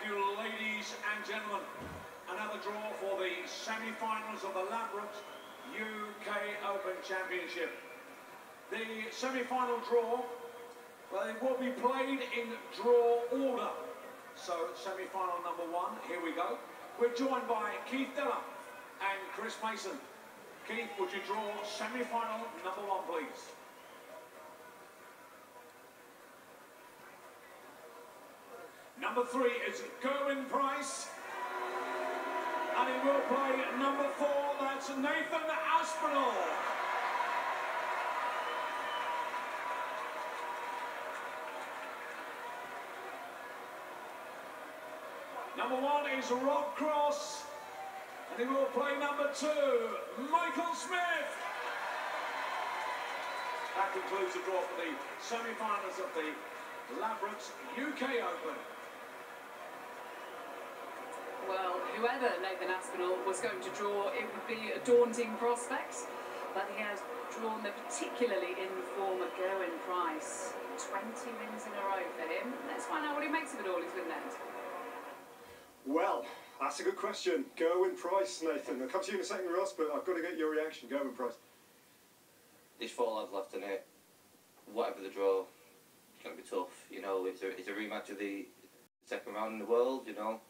Thank you, ladies and gentlemen. Another draw for the semi-finals of the Ladbrokes UK Open Championship. The semi-final draw, well, it will be played in draw order. So, semi-final number one, here we go. We're joined by Keith Diller and Chris Mason. Keith, would you draw semi-final number one, please? Number 3 is Gerwin Price. And he will play number 4, that's Nathan Aspinall. Number 1 is Rob Cross. And he will play number 2, Michael Smith. That concludes the draw for the semi-finals of the Ladbrokes UK Open. Well, whoever Nathan Aspinall was going to draw, it would be a daunting prospect. But he has drawn the particularly in-form Gerwin Price. 20 wins in a row for him. Let's find out what he makes of it all. He's with Ned. Well, that's a good question. Gerwin Price, Nathan. I'll come to you in a second, Ross, but I've got to get your reaction. Gerwin Price. There's 4 lads left in it. Whatever the draw, it's going to be tough. You know, it's a rematch of the second round in the world, you know.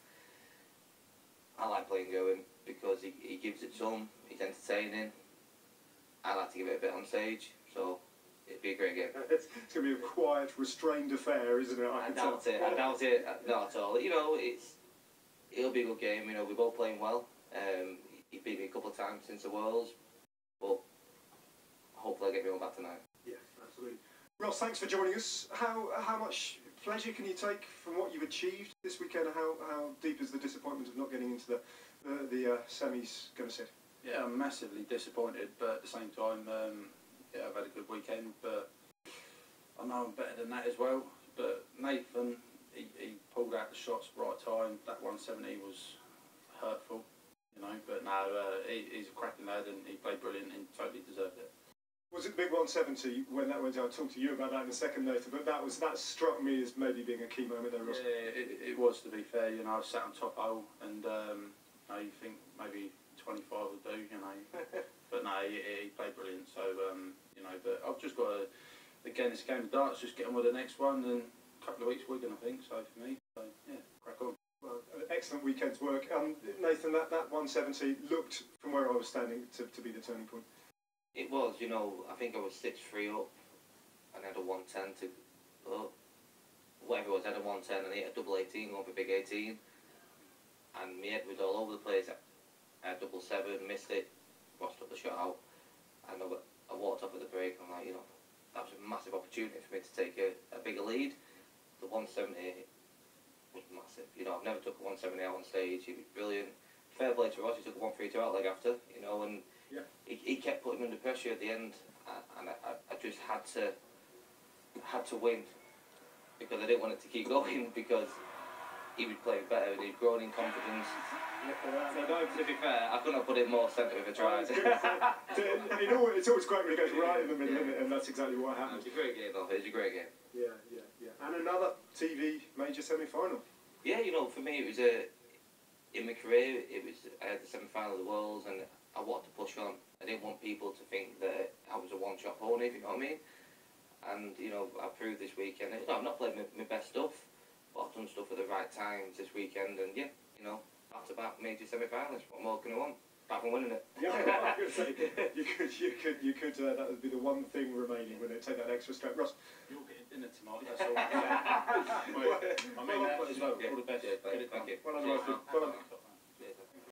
I like playing Gerwin because he gives it some, he's entertaining. I like to give it a bit on stage, so it'd be a great game. It's going to be a quiet, restrained affair, isn't it? I doubt it, not at all. You know, it'll be a good game, you know, we're both playing well. He beat me a couple of times since the Worlds, but hopefully I get me on back tonight. Yeah, absolutely. Ross, thanks for joining us. How much pleasure can you take from what you've achieved this weekend? How deep is the disappointment of not getting into the semis going to sit? Yeah, I'm massively disappointed, but at the same time, yeah, I've had a good weekend, but I know I'm better than that as well. But Nathan, he pulled out the shots at the right time. That 170 was hurtful, you know, but no, he's a cracking lad and he played brilliant and totally deserved it. Was it the big 170 when that went down? I'll talk to you about that in a second, Nathan, but that struck me as maybe being a key moment there, Ross. Yeah, it was, to be fair. You know, I was sat on top hole and you know, you think maybe 25 would do, you know. But no, he played brilliant, so, you know, but I've just got to, again, it's a game of darts, just get on with the next one, and a couple of weeks Wigan, I think, so for me, so yeah, crack on. Well, excellent weekend's work. Nathan, that 170 looked, from where I was standing, to be the turning point. It was, you know, I think I was 6-3 up and I had a 110 to, whatever it was, I had a 110 and I hit a double 18 going for big 18. And my head was all over the place. I had double 7, missed it, lost up the shot out. And I walked off at the break and I'm like, you know, that was a massive opportunity for me to take a bigger lead. The 170 was massive. You know, I've never took a 170 out on stage. It was brilliant. Fair play to Ross, he took a 132 out leg after, you know, and yeah. He kept putting him under pressure at the end, and I just had to win because I didn't want it to keep going because he was playing better and he'd grown in confidence. So to be fair, I couldn't have put it more centre if I tried. It's always great when it goes right in the middle, isn't it? And that's exactly what happened. It was a great game, though. It was a great game. Yeah. And another TV major semi-final. Yeah, you know, for me it was in my career, I had the semi-final of the Worlds and I wanted to push on. I didn't want people to think that I was a one-shot pony, if you know what I mean. And, you know, I proved this weekend. You know, I've not played my best stuff, but I've done stuff at the right times this weekend. And, yeah, you know, back-to-back major semi-finals. What more can I want? Apart from winning it. Yeah, I was going to say, you could that would be the one thing remaining, wouldn't it? Take that extra step. Ross? You're getting dinner tonight, that's all. I mean that as well. All the best. Yeah, thank you. Well done.